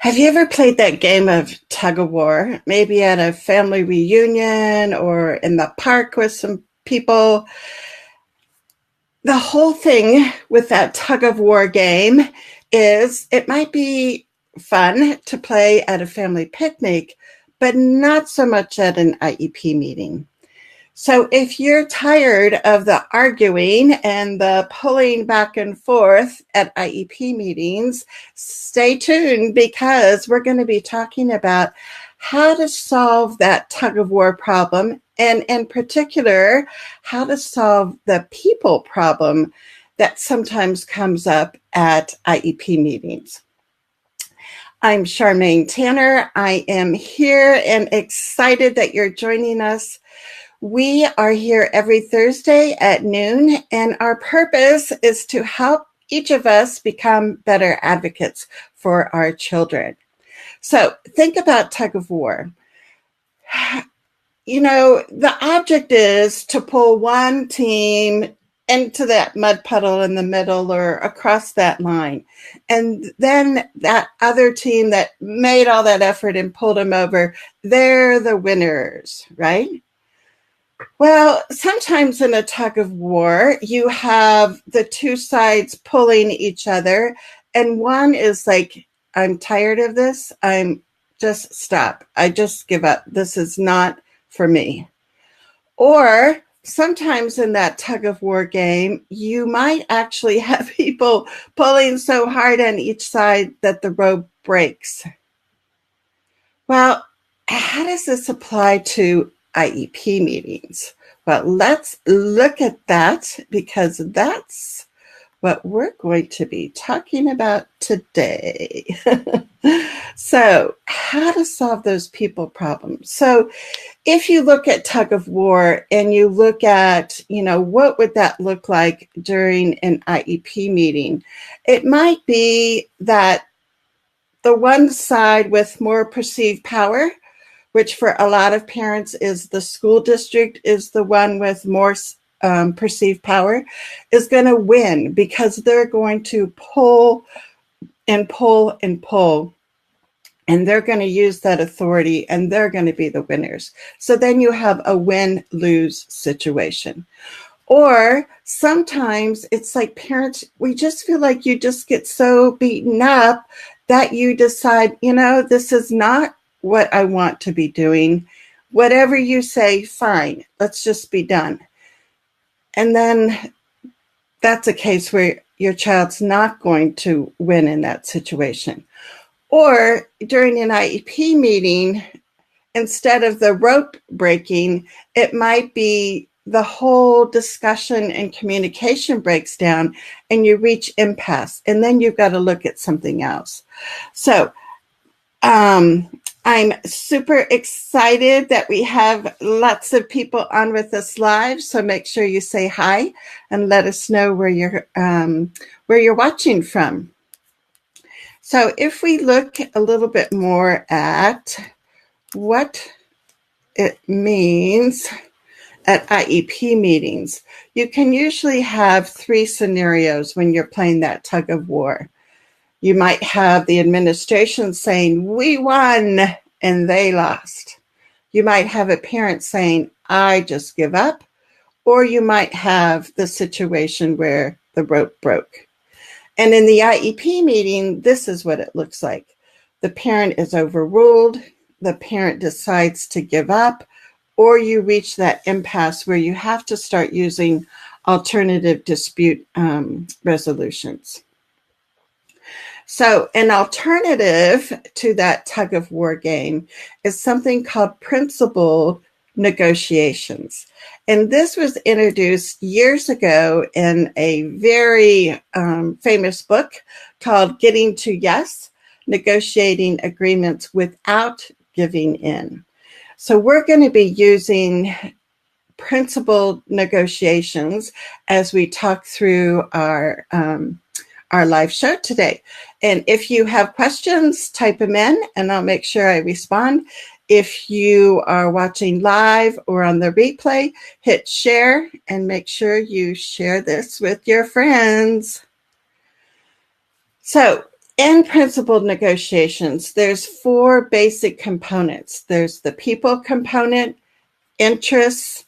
Have you ever played that game of Tug-of-War? Maybe at a family reunion or in the park with some people. The whole thing with that Tug-of-War game is it might be fun to play at a family picnic, but not so much at an IEP meeting. So if you're tired of the arguing and the pulling back and forth at IEP meetings, stay tuned because we're going to be talking about how to solve that tug of war problem, and in particular, how to solve the people problem that sometimes comes up at IEP meetings. I'm Charmaine Thaner. I am here and excited that you're joining us. We are here every Thursday at noon, and our purpose is to help each of us become better advocates for our children. So think about tug of war. You know, the object is to pull one team into that mud puddle in the middle or across that line. And then that other team that made all that effort and pulled them over, they're the winners, right? Well, sometimes in a tug of war, you have the two sides pulling each other, and one is like, I'm tired of this. I'm just stop. I just give up. This is not for me. Or sometimes in that tug of war game, you might actually have people pulling so hard on each side that the rope breaks. Well, how does this apply to IEP meetings? Well, let's look at that because that's what we're going to be talking about today. So, how to solve those people problems. So, if you look at tug of war and you look at, what would that look like during an IEP meeting? It might be that the one side with more perceived power, which for a lot of parents is the school district, is the one with more perceived power, is going to win because they're going to pull and pull and pull. And they're going to use that authority and they're going to be the winners. So then you have a win-lose situation. Or sometimes it's like parents, we just feel like you just get so beaten up that you decide, this is not what I want to be doing. Whatever you say, fine, let's just be done. And then that's a case where your child's not going to win in that situation. Or during an IEP meeting, instead of the rope breaking, it might be the whole discussion and communication breaks down and you reach impasse. And then you've got to look at something else. So I'm super excited that we have lots of people on with us live. So make sure you say hi and let us know where you're watching from. So if we look a little bit more at what it means at IEP meetings, you can usually have three scenarios when you're playing that tug of war. You might have the administration saying, we won, and they lost. You might have a parent saying, I just give up. Or you might have the situation where the rope broke. And in the IEP meeting, this is what it looks like. The parent is overruled, the parent decides to give up, or you reach that impasse where you have to start using alternative dispute resolutions. So an alternative to that tug of war game is something called principled negotiations. And this was introduced years ago in a very famous book called Getting to Yes, Negotiating Agreements Without Giving In. So we're going to be using principled negotiations as we talk through our live show today. And if you have questions, type them in and I'll make sure I respond. If you are watching live or on the replay, hit share and make sure you share this with your friends. So In principled negotiations, there's 4 basic components. There's the people component, interests,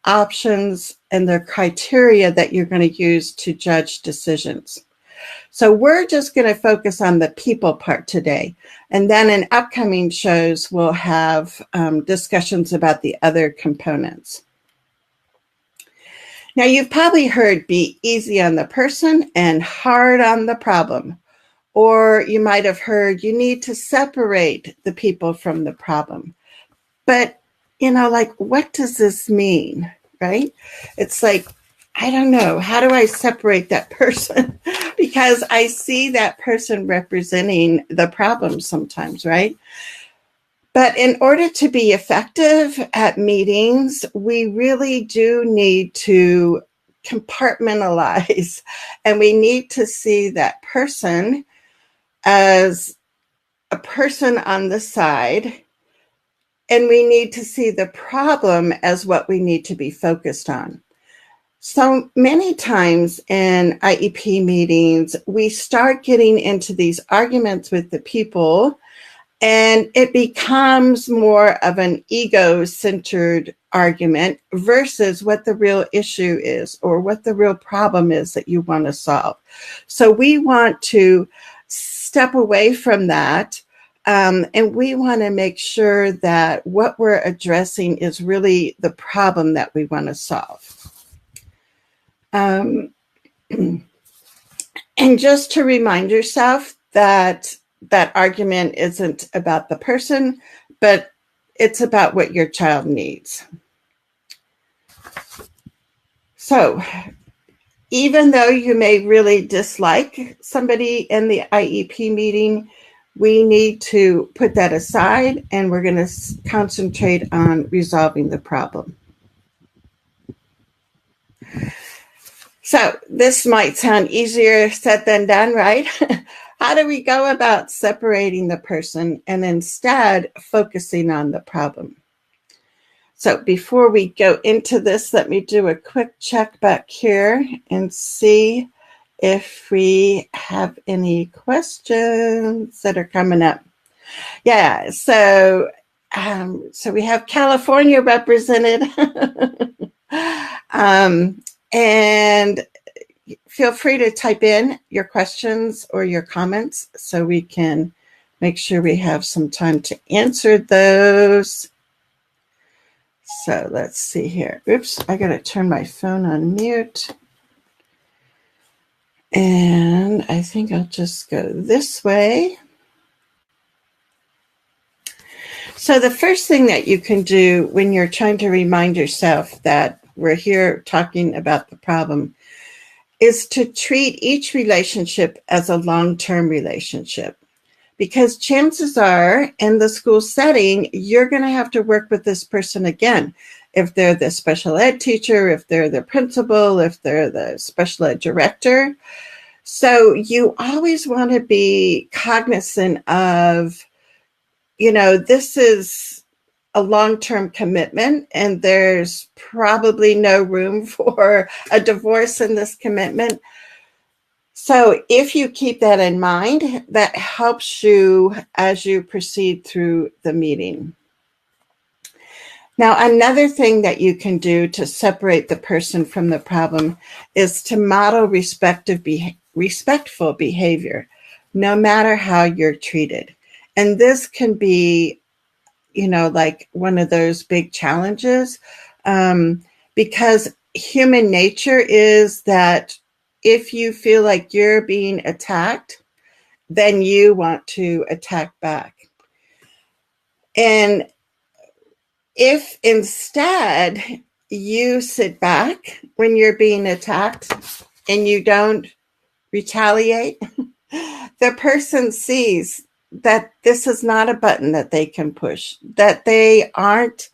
options, and the criteria that you're going to use to judge decisions. So we're just going to focus on the people part today. And then in upcoming shows, we'll have discussions about the other components. Now, you've probably heard be easy on the person and hard on the problem. Or you might have heard you need to separate the people from the problem. But, what does this mean, right? It's like, I don't know. How do I separate that person? Because I see that person representing the problem sometimes, right? But in order to be effective at meetings, we really do need to compartmentalize, and we need to see that person as a person on the side, and we need to see the problem as what we need to be focused on. So many times in IEP meetings, we start getting into these arguments with the people, and it becomes more of an ego-centered argument versus what the real issue is or what the real problem is that you want to solve. So we want to step away from that, and we want to make sure that what we're addressing is really the problem that we want to solve. And just to remind yourself that that argument isn't about the person, but it's about what your child needs. So even though you may really dislike somebody in the IEP meeting, we need to put that aside, and we're going to concentrate on resolving the problem. So this might sound easier said than done, right? How do we go about separating the person and instead focusing on the problem? So before we go into this, let me do a quick check back here and see if we have any questions that are coming up. Yeah, so we have California represented. And feel free to type in your questions or your comments so we can make sure we have some time to answer those. So let's see here. Oops, I got to turn my phone on mute. And I think I'll just go this way. So the first thing that you can do when you're trying to remind yourself that we're here talking about the problem is to treat each relationship as a long-term relationship. Because chances are in the school setting, you're going to have to work with this person again. If they're the special ed teacher, if they're the principal, if they're the special ed director. So you always want to be cognizant of, this is a long-term commitment, and there's probably no room for a divorce in this commitment. So if you keep that in mind, that helps you as you proceed through the meeting. Now, another thing that you can do to separate the person from the problem is to model respectful behavior, no matter how you're treated. And this can be like one of those big challenges, because human nature is that if you feel like you're being attacked, then you want to attack back. And if instead you sit back when you're being attacked and you don't retaliate, the person sees that this is not a button that they can push, that they aren't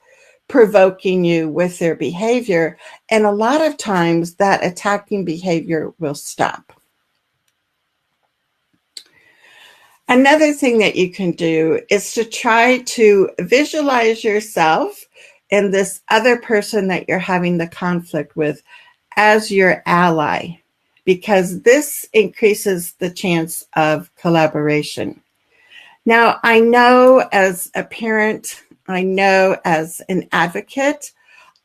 provoking you with their behavior. And a lot of times that attacking behavior will stop. Another thing that you can do is to try to visualize yourself and this other person that you're having the conflict with as your ally. because this increases the chance of collaboration. Now, I know as a parent, I know as an advocate,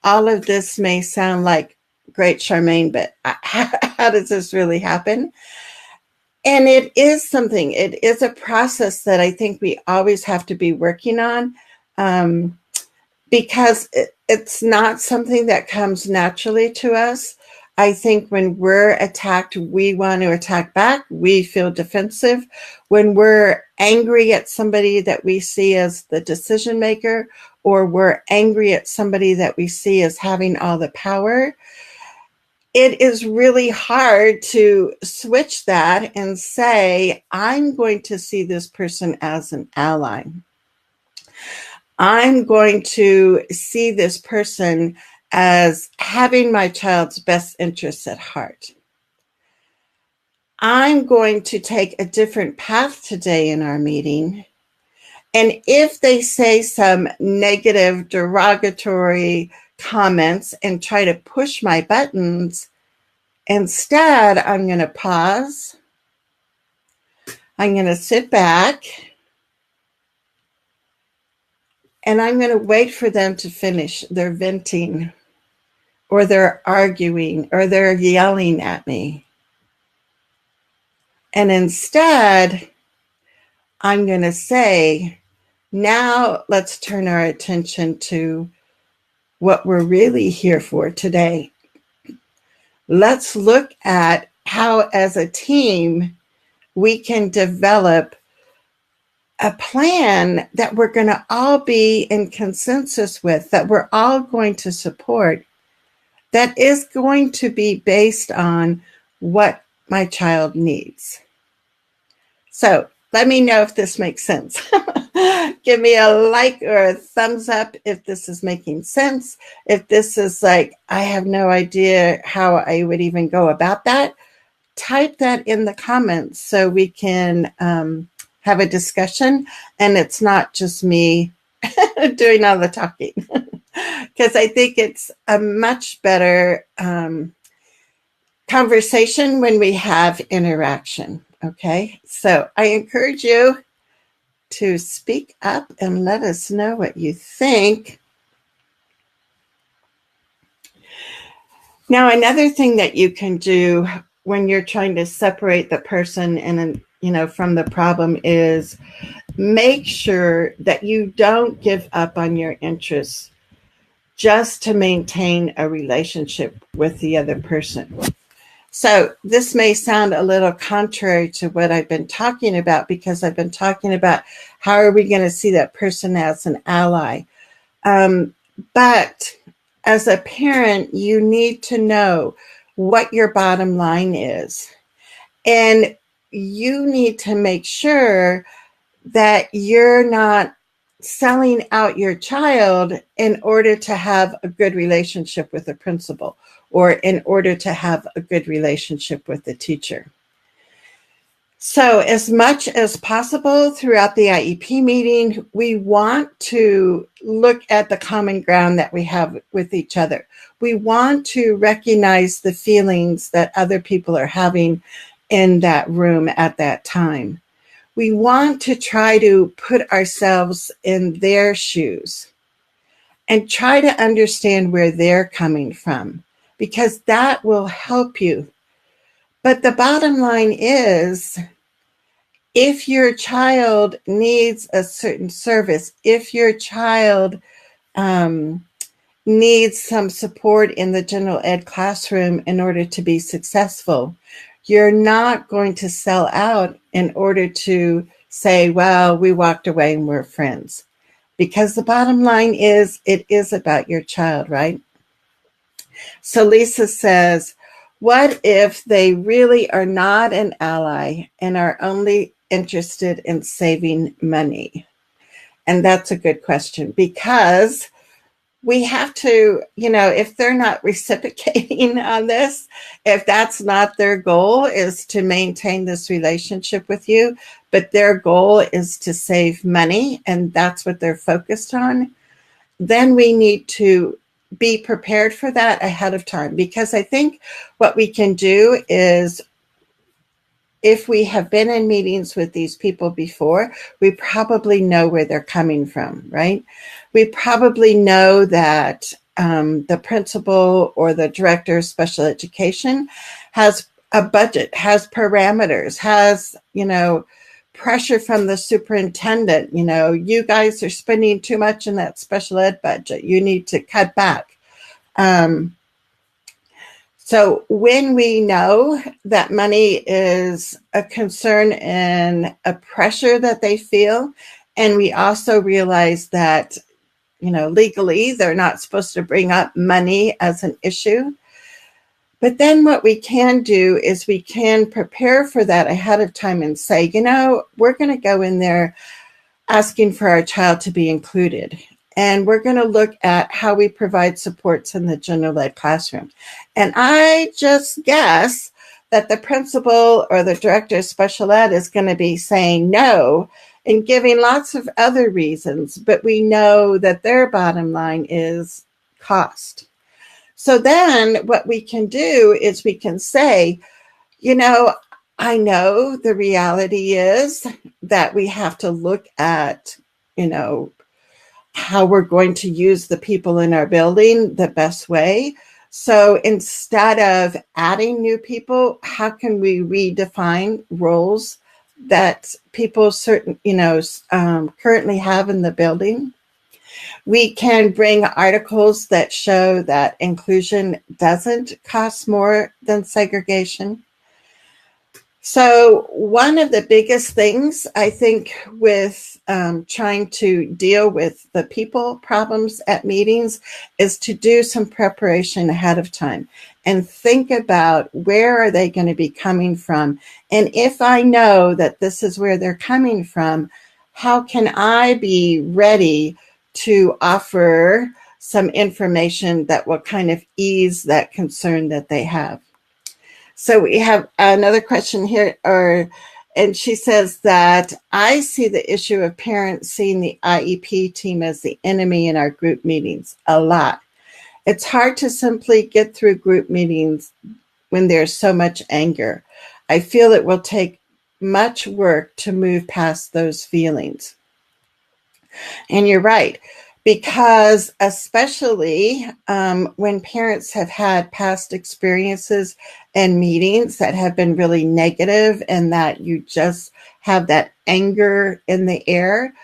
all of this may sound like, great, Charmaine, but how does this really happen? And it is something, it is a process that I think we always have to be working on, because it's not something that comes naturally to us. I think when we're attacked, we want to attack back. We feel defensive. When we're angry at somebody that we see as the decision maker, or we're angry at somebody that we see as having all the power, it is really hard to switch that and say, I'm going to see this person as an ally. I'm going to see this person as having my child's best interests at heart. I'm going to take a different path today in our meeting. And if they say some negative, derogatory comments and try to push my buttons, instead, I'm going to pause. I'm going to sit back. And I'm going to wait for them to finish their venting, or they're arguing, or they're yelling at me. And instead, I'm going to say, now let's turn our attention to what we're really here for today. Let's look at how, as a team, we can develop a plan that we're going to all be in consensus with, that we're all going to support, that is going to be based on what my child needs. So let me know if this makes sense. Give me a like or a thumbs up if this is making sense. If this is like, I have no idea how I would even go about that, type that in the comments so we can have a discussion, and it's not just me doing all the talking. Because I think it's a much better conversation when we have interaction. Okay, so I encourage you to speak up and let us know what you think. Now, another thing that you can do when you're trying to separate the person and from the problem is make sure that you don't give up on your interests just to maintain a relationship with the other person. So this may sound a little contrary to what I've been talking about, because I've been talking about how are we going to see that person as an ally. But as a parent, you need to know what your bottom line is. And you need to make sure that you're not selling out your child in order to have a good relationship with the principal, or in order to have a good relationship with the teacher. So as much as possible throughout the IEP meeting, we want to look at the common ground that we have with each other. We want to recognize the feelings that other people are having in that room at that time. We want to try to put ourselves in their shoes and try to understand where they're coming from, because that will help you. But the bottom line is, if your child needs a certain service, if your child needs some support in the general ed classroom in order to be successful, you're not going to sell out in order to say, well, we walked away and we're friends. Because the bottom line is, it is about your child, right? So Lisa says, what if they really are not an ally and are only interested in saving money? And that's a good question, because we have to, if they're not reciprocating on this, if that's not their goal, is to maintain this relationship with you, but their goal is to save money and that's what they're focused on, then we need to be prepared for that ahead of time, because I think what we can do is, if we have been in meetings with these people before, we probably know where they're coming from, right? We probably know that the principal or the director of special education has a budget, has parameters, has, pressure from the superintendent. You guys are spending too much in that special ed budget. You need to cut back. So when we know that money is a concern and a pressure that they feel, and we also realize that, legally they're not supposed to bring up money as an issue. But then what we can do is we can prepare for that ahead of time and say, we're going to go in there asking for our child to be included. And we're going to look at how we provide supports in the general ed classroom. And I just guess that the principal or the director of special ed is going to be saying no and giving lots of other reasons, but we know that their bottom line is cost. So then what we can do is we can say, I know the reality is that we have to look at, how we're going to use the people in our building the best way. So instead of adding new people, how can we redefine roles that people currently have in the building? We can bring articles that show that inclusion doesn't cost more than segregation. So one of the biggest things, I think, with trying to deal with the people problems at meetings is to do some preparation ahead of time and think about where are they going to be coming from. And if I know that this is where they're coming from, how can I be ready to offer some information that will kind of ease that concern that they have? So we have another question here, and she says that I see the issue of parents seeing the IEP team as the enemy in our group meetings a lot. It's hard to simply get through group meetings when there's so much anger. I feel it will take much work to move past those feelings. And you're right, because especially when parents have had past experiences and meetings that have been really negative and that you just have that anger in the air,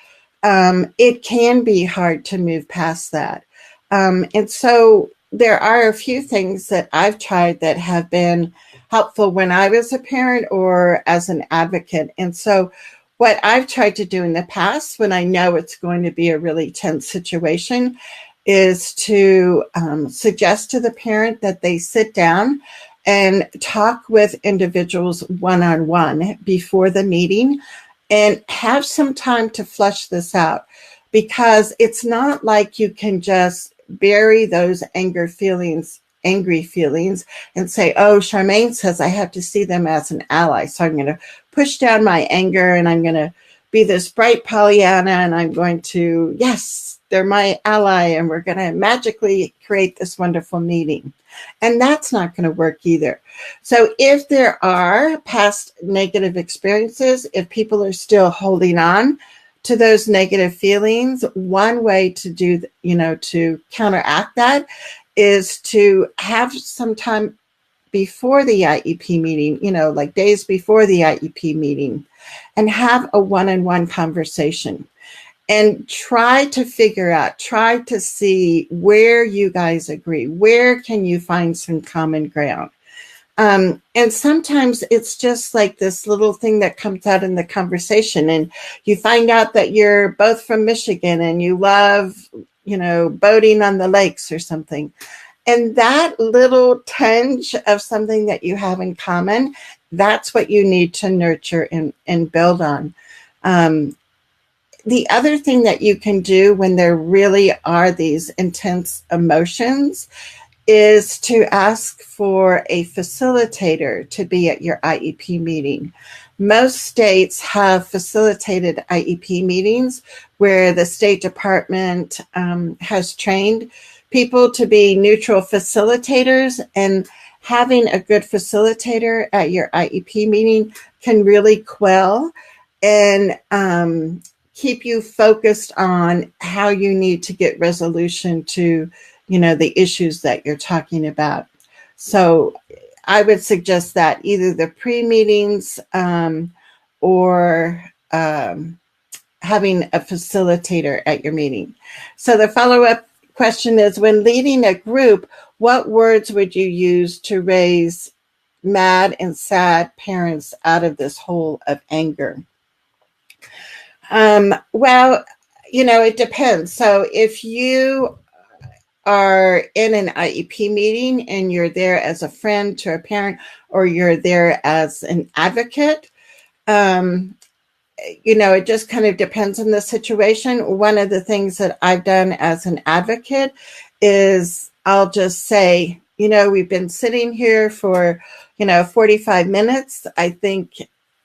it can be hard to move past that. And so there are a few things that I've tried that have been helpful when I was a parent or as an advocate. And so what I've tried to do in the past when I know it's going to be a really tense situation is to suggest to the parent that they sit down and talk with individuals one-on-one before the meeting and have some time to flush this out, because it's not like you can just bury those angry feelings and say, oh, Charmaine says I have to see them as an ally, so I'm going to push down my anger and I'm going to be this bright Pollyanna and I'm going to, yes, they're my ally and we're going to magically create this wonderful meeting. And that's not going to work either. So if there are past negative experiences, if people are still holding on to those negative feelings, one way to do, to counteract that is to have some time before the IEP meeting, like days before the IEP meeting, and have a one-on-one conversation and try to see where you guys agree. Where can you find some common ground? And sometimes it's just like this little thing that comes out in the conversation, and you find out that you're both from Michigan and you love, boating on the lakes or something. And that little tinge of something that you have in common, that's what you need to nurture and build on. The other thing that you can do when there really are these intense emotions is to ask for a facilitator to be at your IEP meeting. Most states have facilitated IEP meetings where the State Department has trained people to be neutral facilitators, and having a good facilitator at your IEP meeting can really quell and keep you focused on how you need to get resolution to, the issues that you're talking about. So I would suggest that either the pre-meetings or having a facilitator at your meeting. So the follow-up question is, when leading a group, what words would you use to raise mad and sad parents out of this hole of anger? Well, it depends. So if you are in an IEP meeting and you're there as a friend to a parent, or you're there as an advocate, it just kind of depends on the situation. One of the things that I've done as an advocate is I'll just say, we've been sitting here for, 45 minutes. I think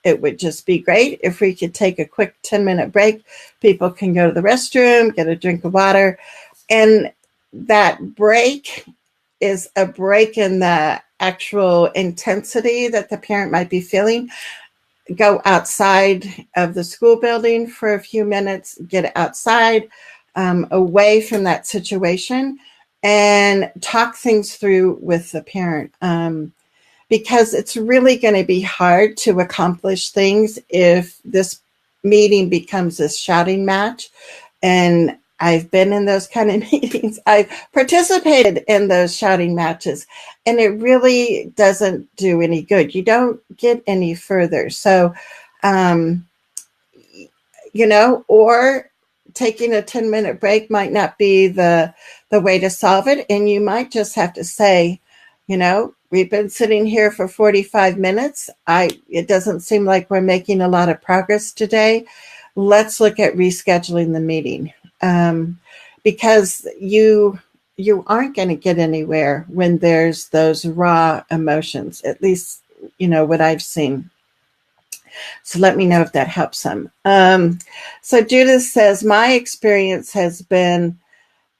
it would just be great if we could take a quick 10-minute break. People can go to the restroom, get a drink of water. And that break is a break in the actual intensity that the parent might be feeling. Go outside of the school building for a few minutes, get outside, away from that situation, and talk things through with the parent. Because it's really going to be hard to accomplish things if this meeting becomes this shouting match. And I've been in those kind of meetings. I've participated in those shouting matches, and it really doesn't do any good. You don't get any further. So, or taking a 10-minute break might not be the way to solve it. And you might just have to say, we've been sitting here for 45 minutes. It doesn't seem like we're making a lot of progress today. Let's look at rescheduling the meeting. Because you aren't going to get anywhere when there's those raw emotions, at least, what I've seen. So let me know if that helps them. So Judith says, my experience has been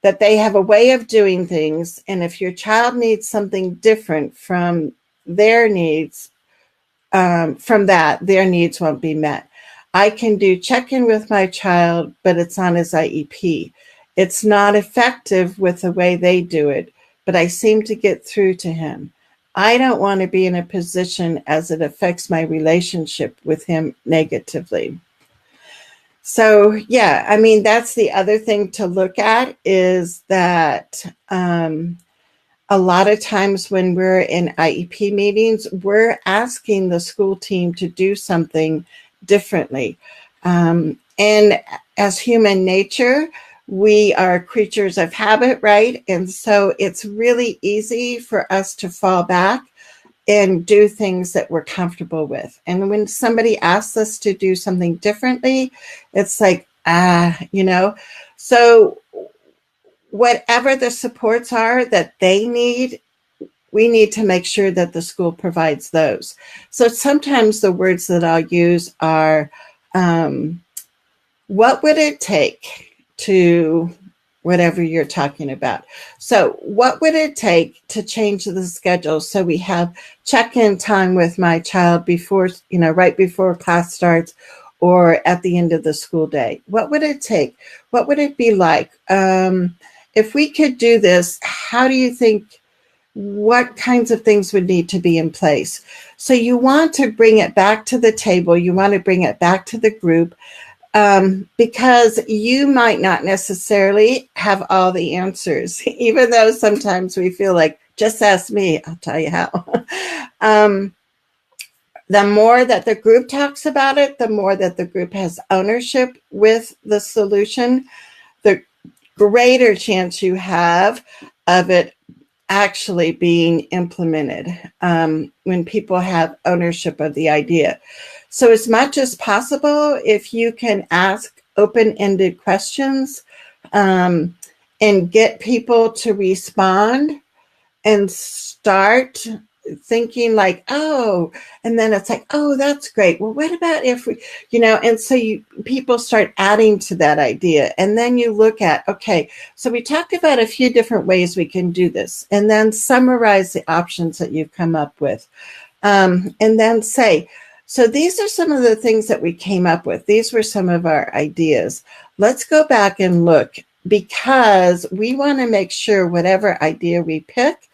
that they have a way of doing things, and if your child needs something different from their needs, their needs won't be met. I can do check-in with my child, but it's on his IEP. It's not effective with the way they do it, but I seem to get through to him. I don't want to be in a position as it affects my relationship with him negatively. So, yeah, that's the other thing to look at, is that a lot of times when we're in IEP meetings, we're asking the school team to do something differently. And as human nature, we are creatures of habit, right? And so it's really easy for us to fall back and do things that we're comfortable with. And when somebody asks us to do something differently, it's like, so whatever the supports are that they need, we need to make sure that the school provides those. So sometimes the words that I'll use are, what would it take to whatever you're talking about? So what would it take to change the schedule so we have check-in time with my child before, right before class starts or at the end of the school day? What would it take? What would it be like? If we could do this, how do you think, what kinds of things would need to be in place? So you want to bring it back to the table. You want to bring it back to the group. Because you might not necessarily have all the answers, even though sometimes we feel like, just ask me, I'll tell you how. The more that the group talks about it, the more that the group has ownership with the solution, the greater chance you have of it actually being implemented when people have ownership of the idea. So as much as possible, if you can ask open-ended questions and get people to respond and start thinking like, oh, and then it's like, oh, that's great. Well, what about if we, and so people start adding to that idea. And then you look at, okay, so we talked about a few different ways we can do this, and then summarize the options that you've come up with. And then say, so these are some of the things that we came up with. These were some of our ideas. Let's go back and look, because we want to make sure whatever idea we pick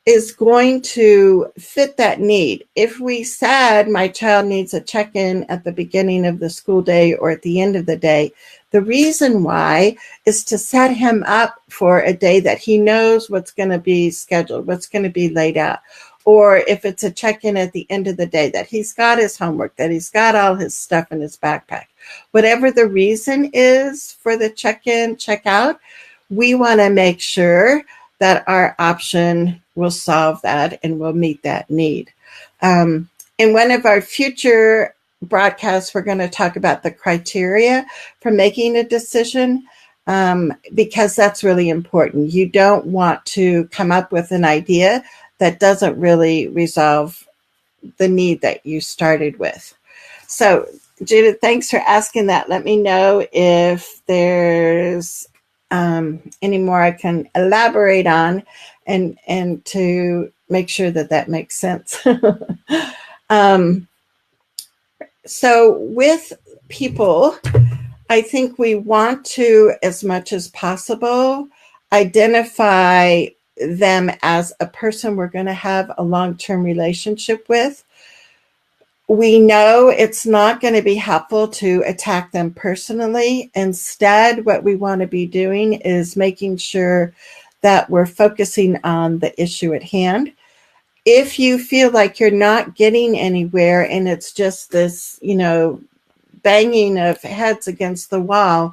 is going to fit that need. If we said my child needs a check-in at the beginning of the school day or at the end of the day, the reason why is to set him up for a day that he knows what's going to be scheduled, what's going to be laid out. Or if it's a check-in at the end of the day, that he's got his homework, that he's got all his stuff in his backpack. Whatever the reason is for the check-in, check-out, we want to make sure that our option will solve that and will meet that need. In one of our future broadcasts, we're going to talk about the criteria for making a decision, because that's really important. You don't want to come up with an idea that doesn't really resolve the need that you started with. So, Judith, thanks for asking that. Let me know if there's any more I can elaborate on, and to make sure that makes sense. So with people, I think we want to, as much as possible, identify them as a person we're going to have a long-term relationship with. We know it's not going to be helpful to attack them personally. Instead, what we want to be doing is making sure that we're focusing on the issue at hand. If you feel like you're not getting anywhere and it's just this, banging of heads against the wall,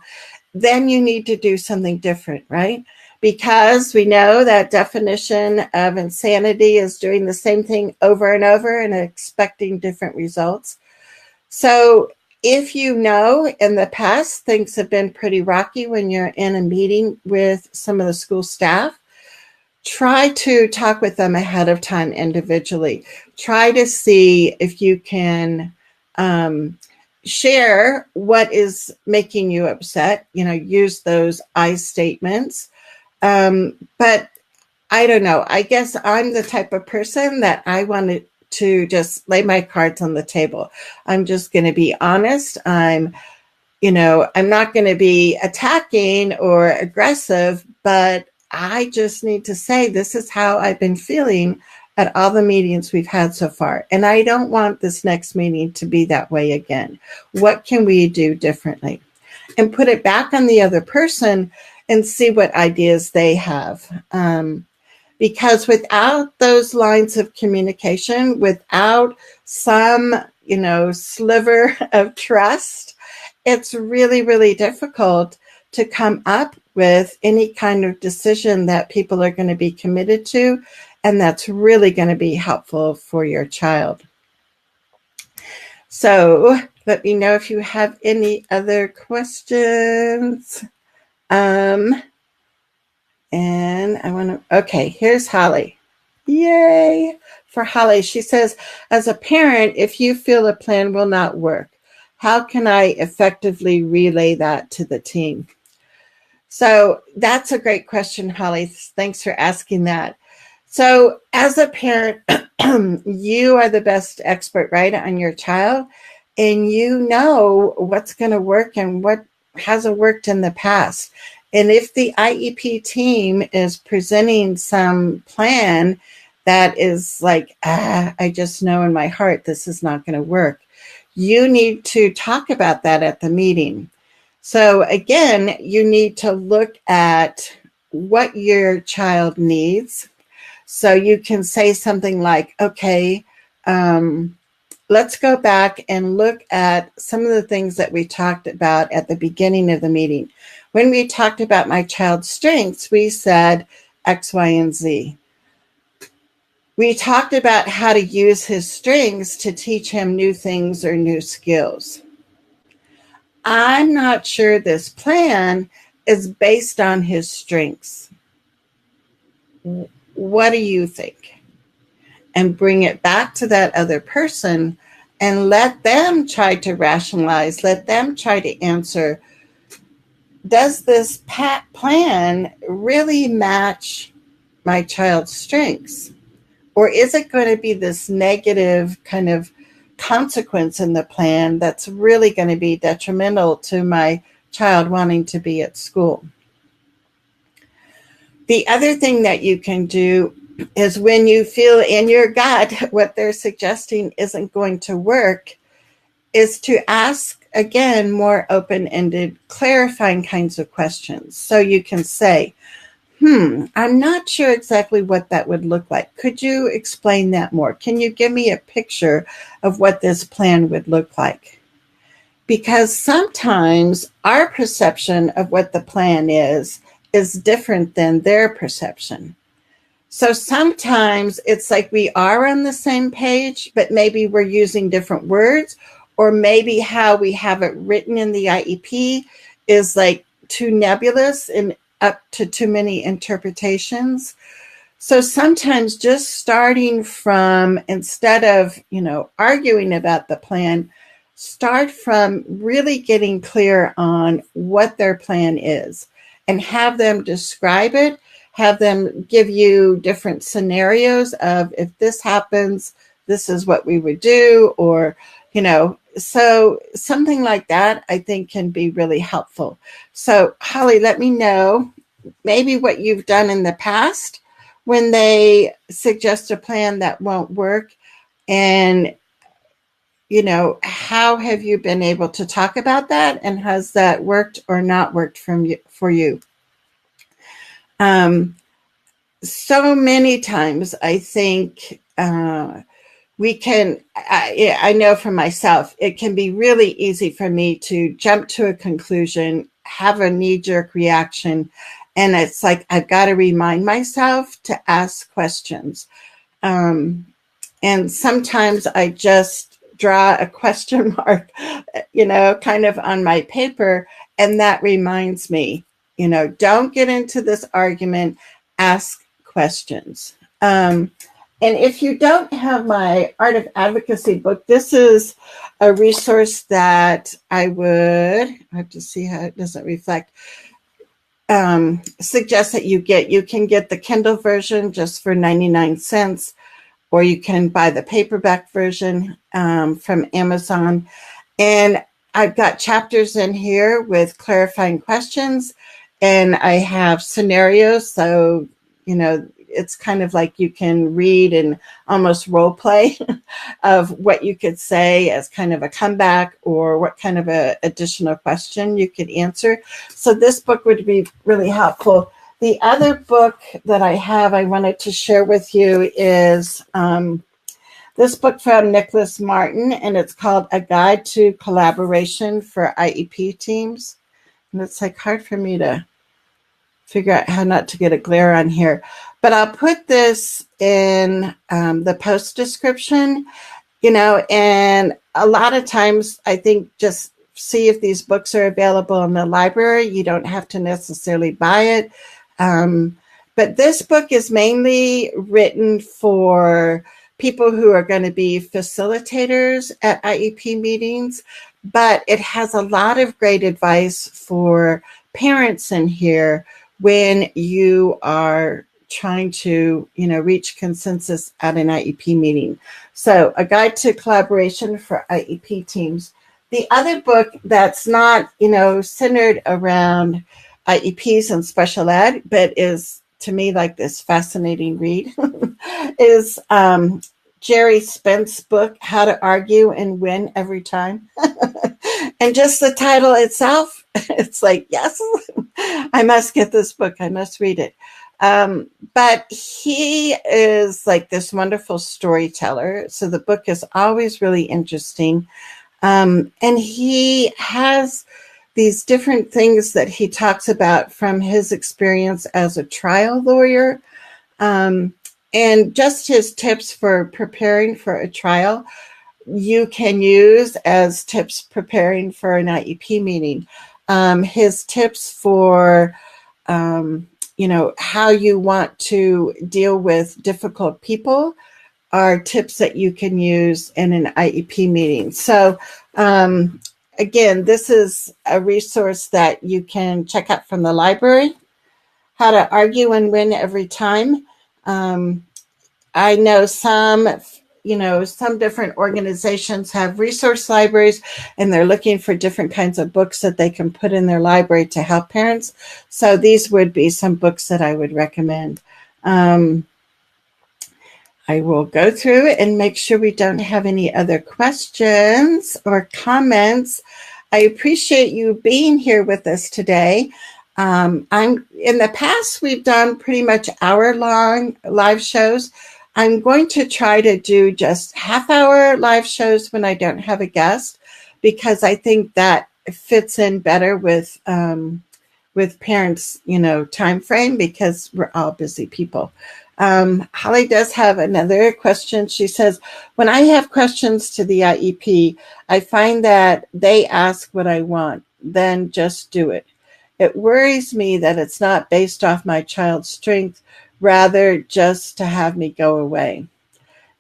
then you need to do something different, right? Because we know that definition of insanity is doing the same thing over and over and expecting different results. So if you know in the past things have been pretty rocky when you're in a meeting with some of the school staff, try to talk with them ahead of time individually. Try to see if you can share what is making you upset. Use those I statements. But I don't know. I guess I'm the type of person that I wanted to just lay my cards on the table. I'm just going to be honest. I'm not going to be attacking or aggressive, but I just need to say, this is how I've been feeling at all the meetings we've had so far. And I don't want this next meeting to be that way again. What can we do differently? And put it back on the other person and see what ideas they have. Because without those lines of communication, without some, sliver of trust, it's really, really difficult to come up with any kind of decision that people are going to be committed to, and that's really going to be helpful for your child. So let me know if you have any other questions. And I want to, okay, here's Holly. Yay for Holly. She says, as a parent, if you feel a plan will not work, how can I effectively relay that to the team? So that's a great question, Holly. Thanks for asking that. So as a parent, you are the best expert, right, on your child, and you know what's going to work and what hasn't worked in the past. And if the IEP team is presenting some plan that is like, I just know in my heart this is not going to work, you need to talk about that at the meeting. So again, you need to look at what your child needs. So you can say something like, okay, let's go back and look at some of the things that we talked about at the beginning of the meeting. When we talked about my child's strengths, we said X, Y, and Z. We talked about how to use his strengths to teach him new things or new skills. I'm not sure this plan is based on his strengths. What do you think? and bring it back to that other person and let them try to rationalize, let them try to answer, does this plan really match my child's strengths? Or is it going to be this negative kind of consequence in the plan that's really going to be detrimental to my child wanting to be at school? The other thing that you can do is when you feel in your gut what they're suggesting isn't going to work, is to ask, again, more open-ended, clarifying kinds of questions. So you can say, I'm not sure exactly what that would look like. Could you explain that more? Can you give me a picture of what this plan would look like? Because sometimes our perception of what the plan is different than their perception. So sometimes it's like we are on the same page, but maybe we're using different words, or maybe how we have it written in the IEP is like too nebulous and up to too many interpretations. So sometimes just starting from, instead of, arguing about the plan, start from really getting clear on what their plan is and have them describe it, have them give you different scenarios of, if this happens, this is what we would do, or, so something like that I think can be really helpful. So Holly, let me know maybe what you've done in the past when they suggest a plan that won't work, and how have you been able to talk about that, and has that worked or not worked for you? So many times I think we can, I know for myself, it can be really easy for me to jump to a conclusion, have a knee-jerk reaction, and it's like I've got to remind myself to ask questions. And sometimes I just draw a question mark, kind of on my paper, and that reminds me, don't get into this argument, ask questions. And if you don't have my Art of Advocacy book, this is a resource that I have to see how it doesn't reflect, suggest that you get. You can get the Kindle version just for 99 cents, or you can buy the paperback version from Amazon. And I've got chapters in here with clarifying questions, and I have scenarios. So, it's kind of like you can read and almost role play of what you could say as kind of a comeback, or what kind of a additional question you could answer. So this book would be really helpful. The other book that I wanted to share with you is this book from Nicholas Martin, and it's called A Guide to Collaboration for IEP Teams. And it's like hard for me to figure out how not to get a glare on here. But I'll put this in the post description, and a lot of times I think just see if these books are available in the library. You don't have to necessarily buy it. But this book is mainly written for people who are going to be facilitators at IEP meetings, but it has a lot of great advice for parents in here when you are trying to, reach consensus at an IEP meeting. So A Guide to Collaboration for IEP Teams. The other book that's not, centered around IEPs and special ed, but is to me like this fascinating read is Jerry Spence's book, How to Argue and Win Every Time. And just the title itself, it's like, yes, I must get this book. I must read it. But he is like this wonderful storyteller. So the book is always really interesting. And he has these different things that he talks about from his experience as a trial lawyer, and just his tips for preparing for a trial you can use as tips preparing for an IEP meeting. His tips for, how you want to deal with difficult people are tips that you can use in an IEP meeting. So again, this is a resource that you can check out from the library, How to Argue and Win Every Time. I know some different organizations have resource libraries, and they're looking for different kinds of books that they can put in their library to help parents. So these would be some books that I would recommend. I will go through and make sure we don't have any other questions or comments. I appreciate you being here with us today. In the past, we've done pretty much hour-long live shows. I'm going to try to do just half-hour live shows when I don't have a guest, because I think that fits in better with parents, time frame, because we're all busy people. Holly does have another question. She says, when I have questions to the IEP, I find that they ask what I want, then just do it. It worries me that it's not based off my child's strength, rather just to have me go away.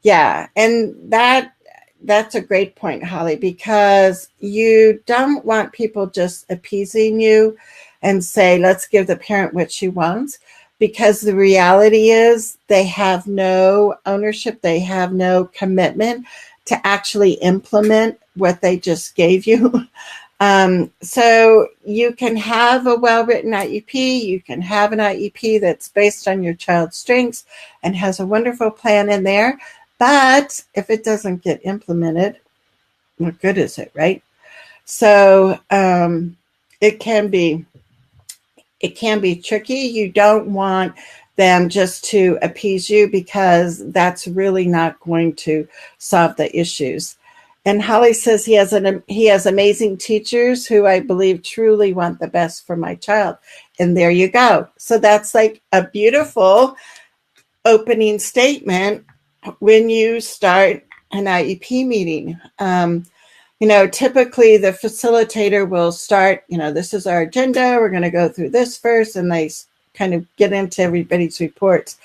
Yeah, and that's a great point, Holly, because you don't want people just appeasing you and say, let's give the parent what she wants. Because the reality is they have no ownership, they have no commitment to actually implement what they just gave you. So you can have a well-written IEP, you can have an IEP that's based on your child's strengths and has a wonderful plan in there, but if it doesn't get implemented, what good is it, right? So it can be tricky. You don't want them just to appease you, because that's really not going to solve the issues. And Holly says he has amazing teachers who I believe truly want the best for my child. And there you go. So that's like a beautiful opening statement when you start an IEP meeting. Typically the facilitator will start, this is our agenda. We're going to go through this first, and they kind of get into everybody's reports.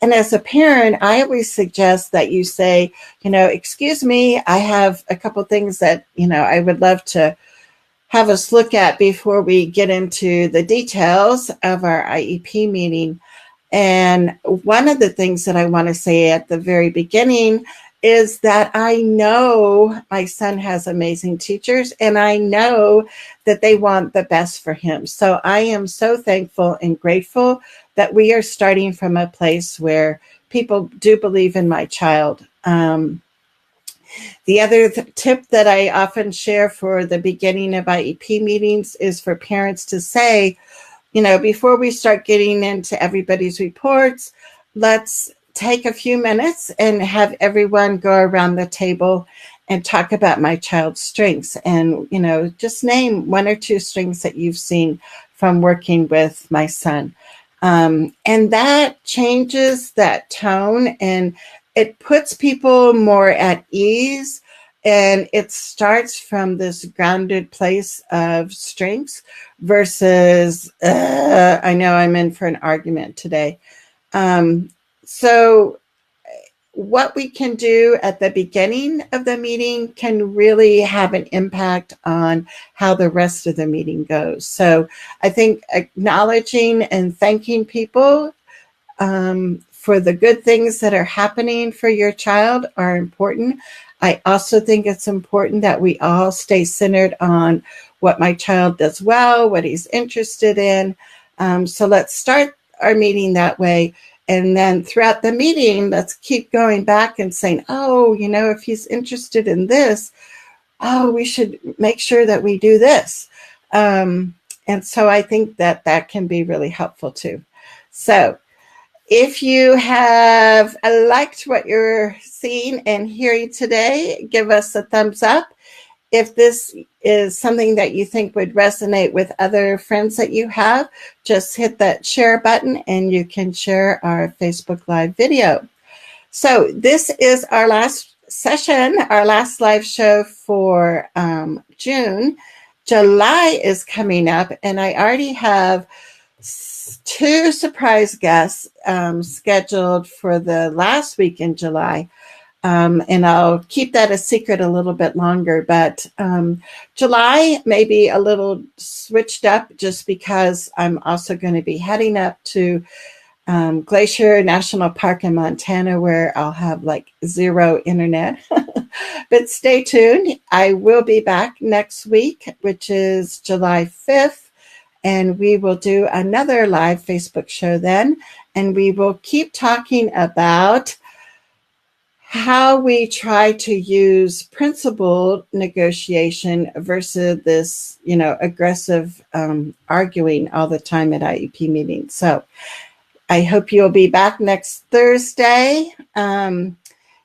And as a parent, I always suggest that you say, excuse me, I have a couple things that, I would love to have us look at before we get into the details of our IEP meeting. And one of the things that I want to say at the very beginning is that I know my son has amazing teachers, and I know that they want the best for him. So I am so thankful and grateful that we are starting from a place where people do believe in my child. The other tip that I often share for the beginning of IEP meetings is for parents to say, before we start getting into everybody's reports, let's take a few minutes and have everyone go around the table and talk about my child's strengths, and, just name one or two strengths that you've seen from working with my son. And that changes that tone, and it puts people more at ease, and it starts from this grounded place of strengths versus, I know I'm in for an argument today. So what we can do at the beginning of the meeting can really have an impact on how the rest of the meeting goes. So I think acknowledging and thanking people for the good things that are happening for your child are important. I also think it's important that we all stay centered on what my child does well, what he's interested in. So let's start our meeting that way. And then throughout the meeting, let's keep going back and saying, if he's interested in this, we should make sure that we do this. And so I think that can be really helpful too. So if you have liked what you're seeing and hearing today, give us a thumbs up. If this is something that you think would resonate with other friends that you have, just hit that share button and you can share our Facebook Live video. So this is our last session, our last live show for June. July is coming up, and I already have 2 surprise guests scheduled for the last week in July. And I'll keep that a secret a little bit longer. But July may be a little switched up just because I'm also going to be heading up to Glacier National Park in Montana, where I'll have like zero internet. But stay tuned. I will be back next week, which is July 5th. And we will do another live Facebook show then. And we will keep talking about how we try to use principled negotiation versus this, aggressive arguing all the time at IEP meetings. So I hope you'll be back next Thursday.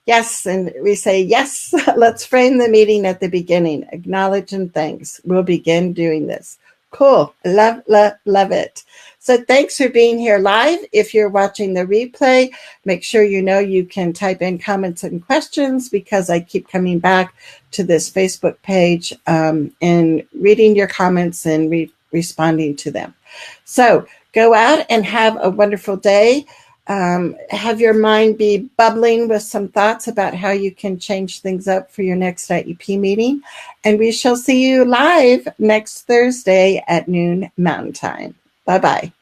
Yes, and we say, yes, let's frame the meeting at the beginning. Acknowledge and thanks. We'll begin doing this. Cool. Love, love, love it. So thanks for being here live. If you're watching the replay, make sure you can type in comments and questions, because I keep coming back to this Facebook page and reading your comments and responding to them. So go out and have a wonderful day. Have your mind be bubbling with some thoughts about how you can change things up for your next IEP meeting. And we shall see you live next Thursday at noon Mountain Time. Bye-bye.